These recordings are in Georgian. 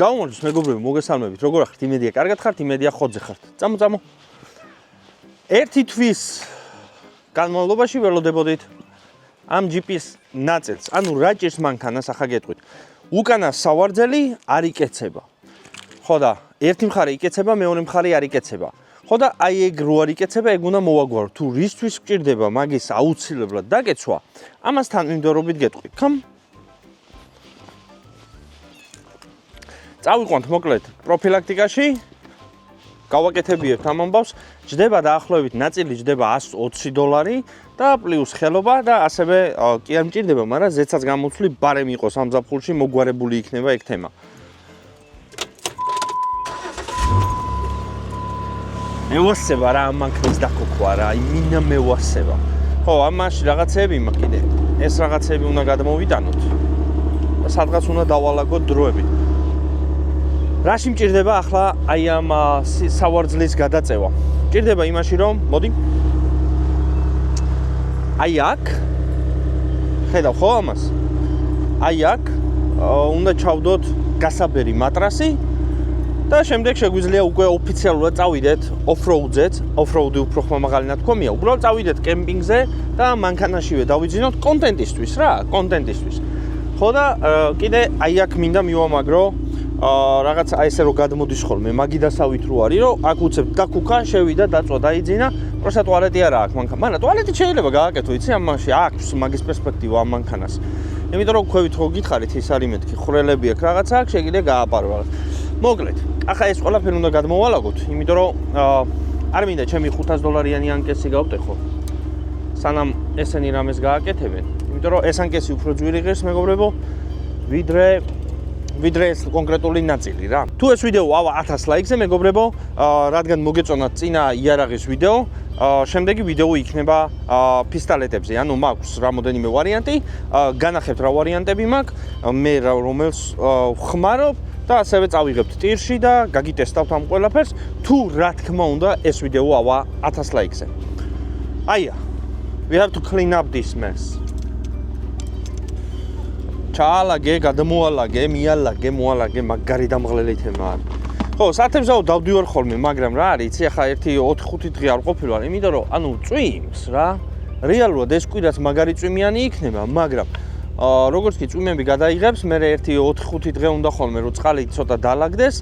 გაუმართლოს მეგობრებო, მოგესალმებით. როგორ ახართ? იმედია, კარგად ხართ, იმედია ხოძე ხართ. წამო. ერთი თვის განმავლობაში ველოდებოდით ამ GPS ნაწილს. ანუ რა ჭირს მანქანას, ახლა გეტყვით. უკანა სავარძელი არ იკეცება. ხო და ერთი მხარე იკეცება, მეორე მხარე არ იკეცება. ხო და აი ეგ რო არ იკეცება, ეგ უნდა მოვაგვარო. თუ რისთვის გჭირდება მაგის აუცილებლად დაკეცვა, ამასთან მიმდევრობით გეტყვით. წავიყვანთ მოკლედ პროფილაქტიკაში. გავაკეთებიებთ ამ ამბავს. ჯდება დაახლოებით ნაწილი ჯდება $120 და პლუს ხელობა და ასევე კი არ მჭირდება, მაგრამ ზეცაც გამოცვლი ბარემ იყოს ამ ზაფხულში მოგვარებული იქნება ეგ თემა. მევასება რა ამ მანქანის დაკოქვა რა, იმინა მევასება. ხო, ამაში რაღაცეები მაქვს კიდე. ეს რაღაცეები უნდა გადმოვიტანოთ. და სადღაც უნდა დავალაგოთ დროებით. რაში მჭირდება ახლა აი ამ სავარძლის გადაწევა? მჭირდება იმაში, რომ მოდი. აი აქ ხედავ ხო ამას? აი აქ უნდა ჩავდოთ გასაბერი მატრასი და შემდეგ შეგვიძლია უკვე ოფიციალურად წავიდეთ off-road-ზეც, off-road-ი უფრო ხმამაღალი ნათქვამია. უბრალოდ წავიდეთ კემპინგზე და მანქანაშივე დავიძინოთ კონტენტისთვის რა, კონტენტისთვის. ხო და კიდე აი აქ მინდა მივამაგრო რაღაც აი ესე რომ გადმოდის ხოლმე მაგი დასავით რო არის რომ აქ უცებ დაკუქა შევიდა დაწვა დაიძინა პროსა ტუალეტი არა აქვს მანქანა მაგრამ ტუალეტი შეიძლება გააკეთო იცი ამაში აქვს მაგის პერსპექტივა ამ მანქანას იმიტომ რომ ქვევით ხო გითხარით ის არის მეთქი ხვრელები აქვს რაღაცა აქვს შეგიძლია გააპარო რაღაც მოკლედ ახლა ეს ყველაფერი უნდა გადმოვალაგოთ იმიტომ რომ არ მინდა ჩემი $500 ანკესი გავტეხო სანამ ესენი რამეს გააკეთებენ იმიტომ რომ ეს ანკესი უფრო ძვირი ღირს მეგობრებო ვიდრე ეს კონკრეტული ნაწილი რა. თუ ეს ვიდეო ავა 1000 ლაიქზე მეგობრებო, რადგან მოგეწონათ წინა იარაღის ვიდეო, შემდეგი ვიდეო იქნება პისტოლეტებზე. ანუ მაქვს რამოდენიმე ვარიანტი, განახებთ რა ვარიანტები მაქვს, მე რომელს ხმარობ და ასევე წავიღებთ ტირში და გაგიტესტავთ ამ ყველაფერს, თუ რა თქმა უნდა ეს ვიდეო ავა 1000 ლაიქზე. აია. We have to clean up this mess. ჩაალაგე, გადმოალაგე, მიალაგე, მოალაგე, მაგარი დამღლელი თემა არის. ხო, სათემზაო დავდივარ ხოლმე, მაგრამ რა არის, იცი ახლა 1-5 დღე არ ყოფილვარ, იმიტომ რომ ანუ წვიმს რა. რეალურად ეს კვირაც მაგარი წვიმიანი იქნება, მაგრამ როგორც კი წვიმები გადაიღებს, მე 1-4-5 დღე უნდა ხოლმე რომ წყალი ცოტა დაალაგდეს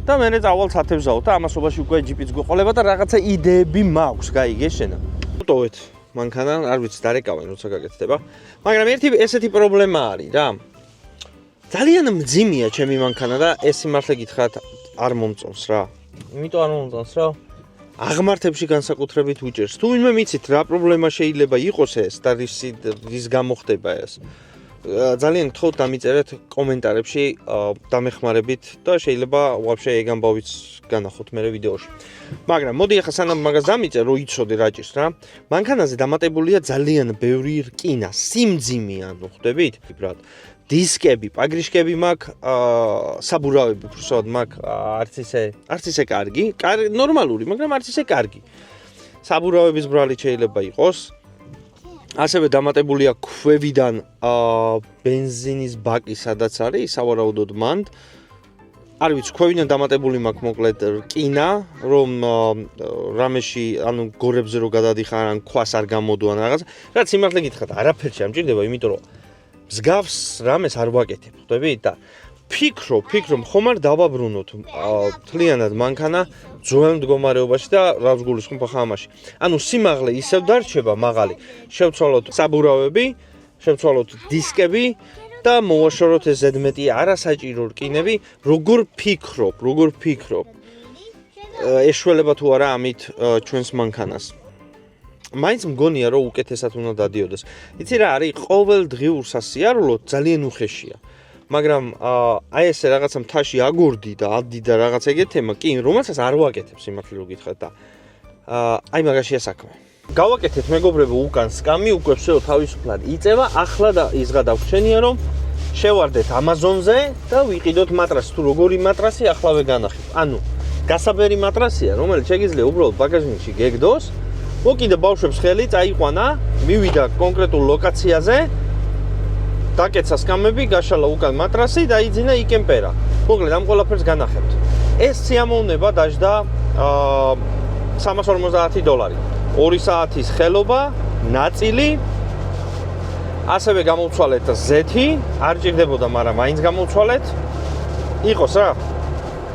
და მე წავალ სათემზაო და ამასობაში უკვე ჯიპიც გვეყოლება და რაღაცა იდეები მაქვს, გაიგე შენა. ვტოვეთ მანქანა არ ვიცი დარეკავენ როცა გაკეთდება მაგრამ ესეთი პრობლემა არის რა ძალიან მძიმეა ჩემი მანქანა და ეს სიმართლე გითხრათ არ მომწონს რა იმიტომ არ მომწონს რა აღმართებში განსაკუთრებით უჭერს თუ ვინმე მიცით რა პრობლემა შეიძლება იყოს ეს და რის გამო ხდება ეს ძალიან გთხოვთ დამიწერეთ კომენტარებში დამეხმარებით და შეიძლება ვაფშე ეგ ამბავიც განახოთ მე ვიდეოში. მაგრამ მოდი ახლა სანამ მაგას დამიწერ რომ იცოდე რა ჭირს რა. მანქანაზე დამატებულია ძალიან ბევრი რკინა, სიმძიმე ანუ ხვდებით? ბრატ. დისკები, პაგრიშკები მაქვს, საბურავები უბრალოდ მაქვს არც ისე კარგი, ნორმალური, მაგრამ არც ისე კარგი. საბურავების ბრალი შეიძლება იყოს. ასევე დამატებულია ქვევიდან ბენზინის ბაკი სადაც არის სავარაუდოდ მანდ არ ვიცი ქვევიდან დამატებული მაქვს მოკლედ რკინა რომ რამეში ანუ გორებზე რო გადადიხარ ან ქვას არ გამოდო ან რაღაც რაც სიმართლე გითხრათ არაფერში არ მჭირდება იმიტომ რომ მსგავს რამეს არ ვაკეთებ ხვდები და ფიქრობ ხომ არ დავაბრუნოთ თლიანად მანქანა ძველ მდგომარეობაში და რაც გულისხმობ ახლა ამაში. ანუ სიმაღლე ისევ დარჩება მაღალი. შევცვალოთ საბურავები, შევცვალოთ დისკები და მოვაშოროთ ეს ზედმეტი არასაჭირო რკინები, როგორ ფიქრობ. ეშველება თუ არა ამით ჩვენს მანქანას. მაინც მგონია რომ უკეთესად უნდა დადიოდეს. იცი რა არის ყოველდღიურ სასიარულოდ ძალიან უხეშია. მაგრამ აი ესე რაღაცა მთაში აგორდი და ადი და რაღაც ეგეთ თემა კი რომელსაც არ ვაკეთებ სიმართლე რო გითხრათ და აი მაგაშია საქმე. გავაკეთეთ მეგობრებო უკან სკამი უკვე всё თავისუფლად იწევა ახლა და იზღა დავხჩენია რომ შევარდეთ Amazon-ზე და ვიყიდოთ მატრასი თუ როგორი მატრასი ახლავე განახებ. ანუ გასაბერი მატრასია რომელიც შეგიძლია უბრალოდ ბაგაჟნიკში გეგდოს მოკიდა ბავშვებს ხელი წაიყვანა მივიდა კონკრეტულ ლოკაციაზე დაკეცა სკამები, გაშალა უკან მატრასი და იძინა იკემპერა. მოკლედ ამ ყველაფერს განახებთ. ეს სიამოვნება დაждდა $350. 2 საათის ხელობა, ნაწილი, ასევე გამოვცვალეთ ზეთი, არ ჭირდებოდა, მაგრამ მაინც გამოვცვალეთ. იყოს რა.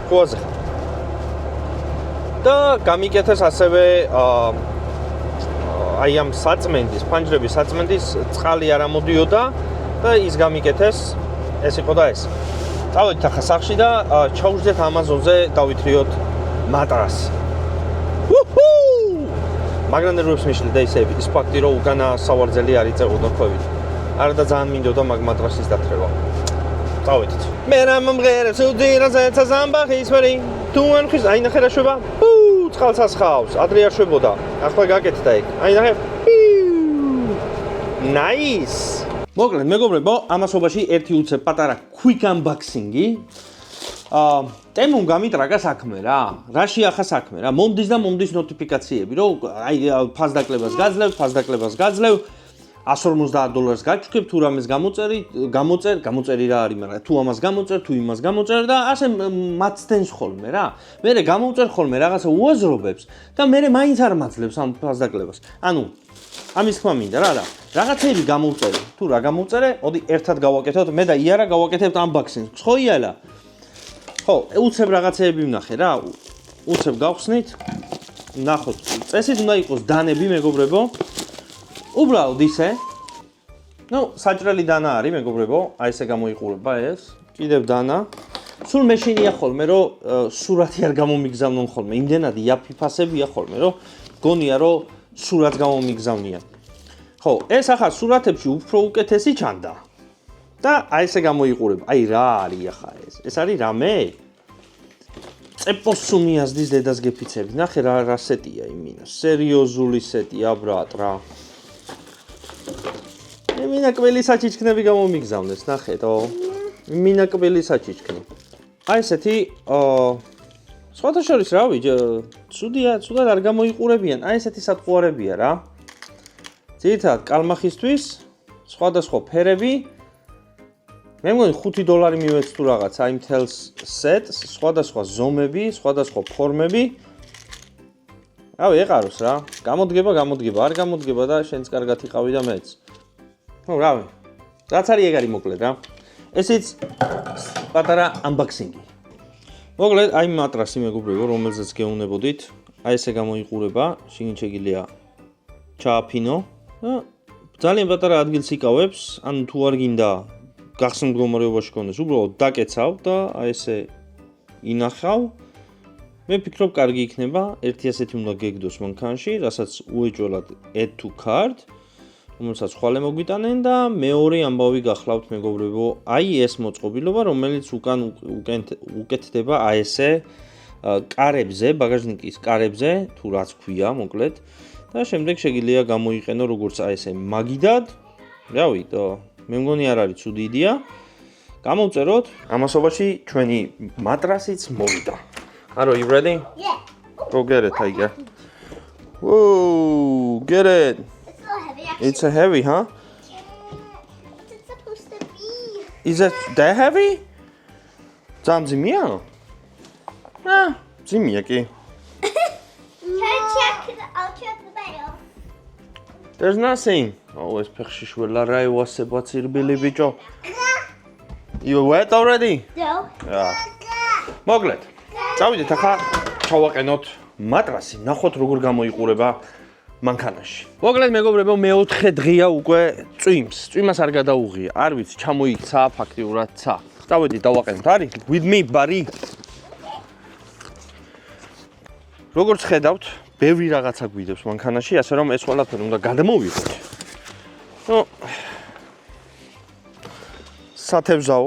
ყოაზე. და გამიკეთეს ასევე აი ამ საწმენდის, ფანჯრების საწმენდის წყალი არ ამოდიოდა და ის გამიკეთეს, ეს იყო და ეს. წავედით ახლა სახლში და ჩაუждეთ Amazon-ზე დავითრიოთ მატრასი. მაგრამ ნერვებს მიშლი და ისე ის ფაქტი რომ უკანა სავარძელი არ იწეღოდა ქვევით. არა და ძალიან მინდოდა მაგ მატრასის დათრევა. წავედით. მე რა მომღერებს უძირაზე ზამბახის ვერი თუ ან ხის აი ნახე რა შვება. წყალს ასხავს, ადრე არ შვებოდა. ახლა გაკეთდა ეგ. აი ნახე. Nice. მოკლედ მეგობრებო, ამასობაში ერთი უცებ პატარა quick unboxing-ი. ტემუნ გამიტრაგა საქმე რა. რა შეახა საქმე რა. მომდის და მომდის ნოტიფიკაციები, რომ აი ფასდაკლებას გაძლევ, $150 გაჩვქებ, თუ რამეს გამოწერი რა არის, მაგრამ თუ ამას გამოწერ, თუ იმას გამოწერ და ასე მაცდენს ხოლმე რა. მერე გამოწერ ხოლმე რაღაცა უაზრობებს და მერე მაინც არ მაძლევს ამ ფასდაკლებას. ანუ ამის თქმა მინდა რა. რაღაცები გამოვწერე. თუ რა გამოვწერე, მოდი ერთად გავაკეთოთ. მე და იარა გავაკეთებთ unboxing-ს. ხო იალა? ხო, უცებ რაღაცეები ვნახე რა. უცებ გავხსნით. ნახოთ. წესით უნდა იყოს დანები, მეგობრებო. უბრალოდ ისე. ნუ, საჭრელი დანა არის, მეგობრებო. აი ესე გამოიყურება ეს. კიდევ დანა. სულ მეშინია ხოლმე, რომ სურათი არ გამომიგზავნონ ხოლმე. იმდენად იაფიფასებია ხოლმე, რომ გონია, რომ სურათს გამომიგზავნიან. ხო, ეს ახლა სურათებში უფრო უკეთესი ჩანდა. და აი ესე გამოიყურება. აი რა არის ახლა ეს? ეს არის რამე? წეპოსუმიაზდის დედას გეფიცები. ნახე რა სეტია იმინა. სერიოზული სეტია, ბრატ რა. იმინა ყველი საჩიჩქნები გამომიგზავნეს, ნახეთო. იმინა ყველი საჩიჩქნი. აი ესეთი სხვათა შორის რავი, ცუდად არ გამოიყურებიან. აი ესეთი სატყუარებია რა. ძირითადად კალმახისთვის სხვადასხვა ფერები. მე მგონი $5 მივეც თუ რაღაც აი მთელს სეტს, სხვადასხვა ზომები, სხვადასხვა ფორმები. რავი, ეყაროს რა. გამოდგება, არ გამოდგება და შენც კარგად იყავი და მეც. ნუ რავი. რაც არის ეგ არის მოკლედ რა. ესეც პატარა unboxing-ი. მოკლედ აი მატრასი მეგობრებო, რომელზეც გეუნებოდით, აი ესე გამოიყურება, შიგნით შეგიძლია ჩააფინო და ძალიან პატარა ადგილს იკავებს, ანუ თუ არ გინდა გახსნილ მდგომარეობაში გქონდეს, უბრალოდ დაკეცავ და აი ესე ინახავ. მე ვფიქრობ, კარგი იქნება, ერთი ასეთი უნდა გეგდოს მანქანაში, რასაც უეჭველად add to cart, რომელსაც ხვალე მოგვიტანენ და მეორე ამბავი გახლავთ მეგობრებო, აი ეს მოწყობილობა, რომელიც უკან უკეთდება აი ესე კარებზე, ბაგაჟნიკის კარებზე, თუ რაც ქვია, მოკლედ. და შემდეგ შეგიძლია გამოიყენო როგორც აი ესე მაგიდად. რავი, მე მგონი არ არის ცუდი იდეა. გამოვწეროთ. ამასობაში ჩვენი მატრასიც მოვიდა. Are you ready? Yeah. Go get it, Tiger. Whoa, get it. It's so heavy actually. It's a heavy, huh? Yeah. What's it supposed to be? Is it that heavy? Zamzimia? Ah, zimia ki. I'll check the bottle. There's nothing. Oh, es pexishwela rai waseba tsirbili bicho. You wet already? No. Yeah. Mogled. წავიდეთ ახლა ჩავაყენოთ მატრასი, ნახოთ როგორ გამოიყურება მანქანაში. მოკლედ მეგობრებო, მე-4 დღეა უკვე წვიმას არ გადაუღია. არ ვიცი, ჩამოიქცა ფაქტიურად ცა. წავედით დავაყენოთ, არის? With me, buddy. როგორც ხედავთ, ბევრი რაღაცა გვიდევს მანქანაში, ასე რომ ეს ყველაფერი უნდა გადამოვიღოთ. ნუ სათევზაო.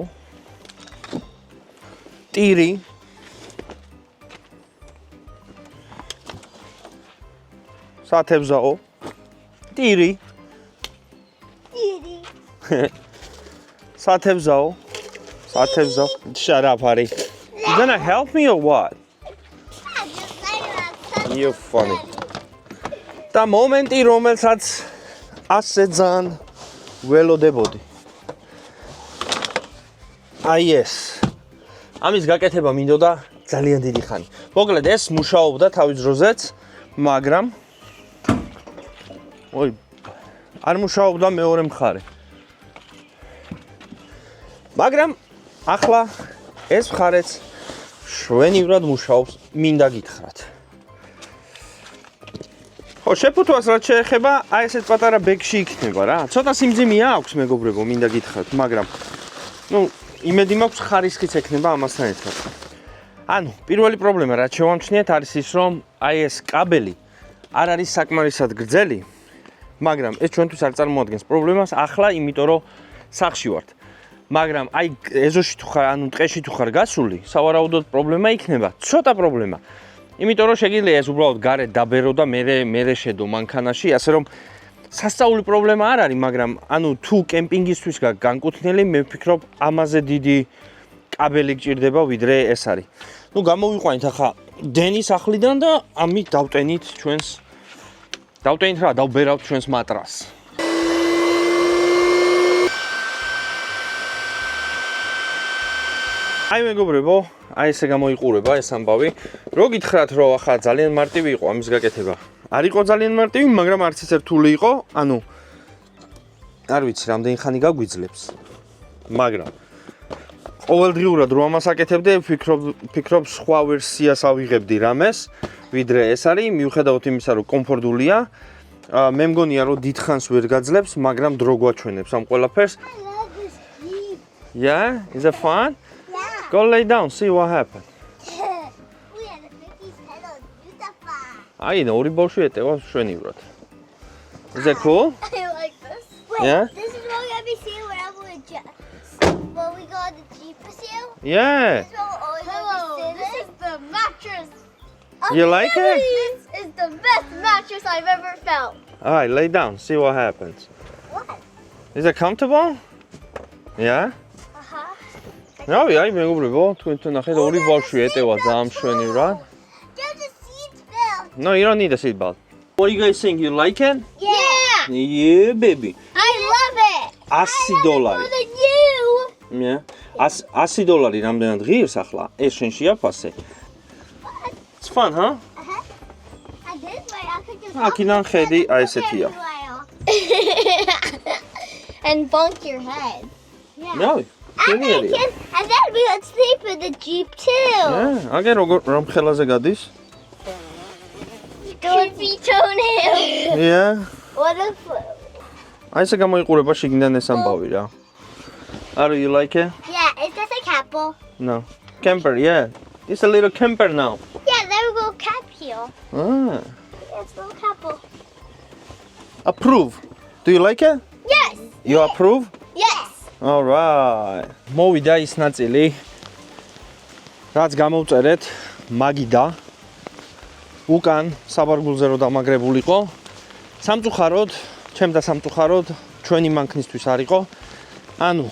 ტირი სათევზაო. ტირი. სათევზაო. Shut up, Harry. You gonna help me or what? You funny. და მომენტი, რომელსაც ასე ძალიან ველოდებოდი. აი ეს. ამის გაკეთება მინდოდა ძალიან დიდი ხანი. მოკლედ ეს მუშაობდა თავის დროზეც, მაგრამ არ მუშაობდა მეორე მხარე. მაგრამ ახლა ეს მხარეც შვენივრად მუშაობს, მინდა გითხრათ. ხო, შეფუთვას რაც შეეხება, აი ესეთ პატარა ბეგში იქნება რა. ცოტა სიმძიმეა აქვს მეგობრებო, მინდა გითხრათ, მაგრამ იმედი მაქვს ხარისხიც ექნება ამასთან ერთად. ანუ, პირველი პრობლემა რაც შევამჩნიეთ არის ის, რომ აი ეს კაბელი არ არის საკმარისად გრძელი, მაგრამ ეს ჩვენთვის არ წარმოადგენს პრობლემას ახლა, იმიტომ რომ სახლში ვართ. მაგრამ აი ეზოში თუ ხარ, ანუ ტყეში თუ ხარ გასული, სავარაუდოდ პრობლემა იქნება, ცოტა პრობლემა. იმიტომ რომ შეგიძლია ეს უბრალოდ გარეთ დაბერო და მერე შედო მანქანაში, ასე რომ სასწაული პრობლემა არ არის, მაგრამ ანუ თუ კემპინგისთვის განკუთვნილი, მე ვფიქრობ, ამაზე დიდი კაბელი გჭირდება, ვიდრე ეს არის. გამოვიყვანით ახლა დენის სახლიდან და ამით დავტენით რა, დავბერავთ ჩვენს მატრას. აი მეგობრებო, აი ესე გამოიყურება ეს ამბავი. რო გითხრათ, რომ ახლა ძალიან მარტივი იყო ამის გაკეთება. არ იყო ძალიან მარტივი, მაგრამ არც ისე რთული იყო, ანუ არ ვიცი, რამდენი ხანი გაგვიძლებს. მაგრამ ყოველდღიურად რო ამას აკეთებდე, ვფიქრობ სხვა ვერსიას ავიღებდი რამეს, ვიდრე ეს არის, მიუხედავად იმისა, რომ კომფორტულია. მე მგონია, რომ დიდხანს ვერ გაძლებს, მაგრამ დრო გვაჩვენებს ამ ყველაფერს. I love this Jeep. Yeah? Is it fun? Yeah. Go lay down, see what happened. We had a Mickey's pedals. Beautiful. აი, ორი ბავშვი ეტევას შვენივრად. Is that cool? I like this. Wait, Yeah? this is what we're going to be seeing whenever when we go on the Jeep with you. Yeah. This is what we're always going to be This is the mattress. You like it? This is the best mattress I've ever felt. All right, lay down, see what happens. What? Is it comfortable? Yeah? Uh-huh. აი, მეგობრებო, თქვენ ნახეთ ორი ბავშვი ეტევა ძალიან შვენივრად. There's a seat belt. No, you don't need a seatbelt. What do you guys think? You like it? Yeah. Yeah, baby. I love it. $100. More than you. Yeah. $100 რამდენად ღირს ახლა? ეს შენ შეაფასე. It's fun, huh? Uh-huh. And this way I could just აქედან ხედი აი ესეთია. And bonk your head. Yeah. No. And then we would sleep in the Jeep too. Yeah, აგერ რომ ხელაზე გადის? Creepy toenail. Yeah. What if აი ესე გამოიყურება შიგნიდან ეს ამბავი რა. Are you like it? yeah, is this a couple? No. Camper, yeah. It's a little camper now. Yeah, there we go cap here. Ah. It's a little couple. Approve. Do you like it? Yes. You approve? Yes. All right. მოვიდა ის ნაწილი. რაც გამოვწერეთ მაგიდა. უკან საბარგულზე რო დამაგრებულიყო. სამწუხაროდ, ჩემ და სამწუხაროდ ჩვენი მანქნისთვის არ იყო. ანუ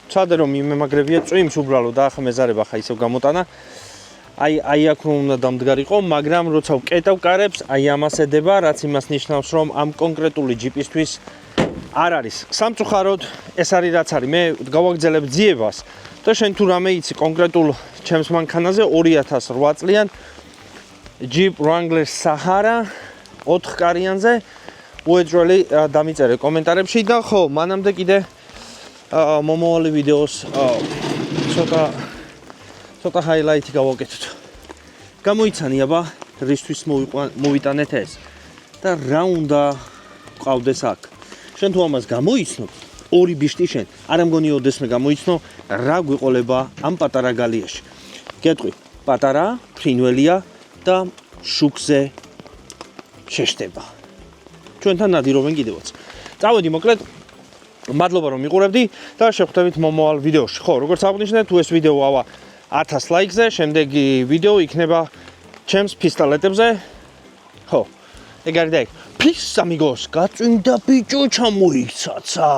ცადე რომ იმემაგრებია წვიმს უბრალოდ და ახლა მეზარება ხა ისევ გამოტანა. აი აქ რომ უნდა დამდგარიყო, მაგრამ როცა ვკეტავ კარებს, აი ამას ედება, რაც იმას ნიშნავს, რომ ამ კონკრეტული ჯიპისთვის არ არის. სამწუხაროდ ეს არის რაც არის. მე გავაგრძელებ ძიებას და შენ თუ რამე იცი კონკრეტულ ჩემს მანქანაზე 2008 წლიან Jeep Wrangler Sahara 4 კარიანზე უეჭველი დამიწერე კომენტარებში და ხო, მანამდე კიდე მომავალი ვიდეოს ცოტა ჰაილაითი გავაკეთოთ. გამოიცანი აბა რისთვის მოვიტანეთ ეს და რა უნდა ყავდეს აქ. შენ თუ ამას გამოიცნობ, ორი ბიშტი შენ, არ ამგონი ოდესმე გამოიცნო, რა გვიყოლება ამ პატარა გალიაში. გეტყვი, პატარა, ფრინველია და შუქზე შეშტება. ჩვენთან ნადირობენ კიდევაც. წავედი მოკლედ. მადლობა რომ მიყურებდი და შევხვდებით მომავალ ვიდეოში. ხო, როგორც აღნიშნეთ, თუ ეს ვიდეო ავა 1000 ლაიქზე, შემდეგი ვიდეო იქნება ჩემს პისტოლეტებზე. ხო. ეგ არის და ეგ. Peace amigos, გაწვიმდა ბიჭო ჩამოიქცაცა.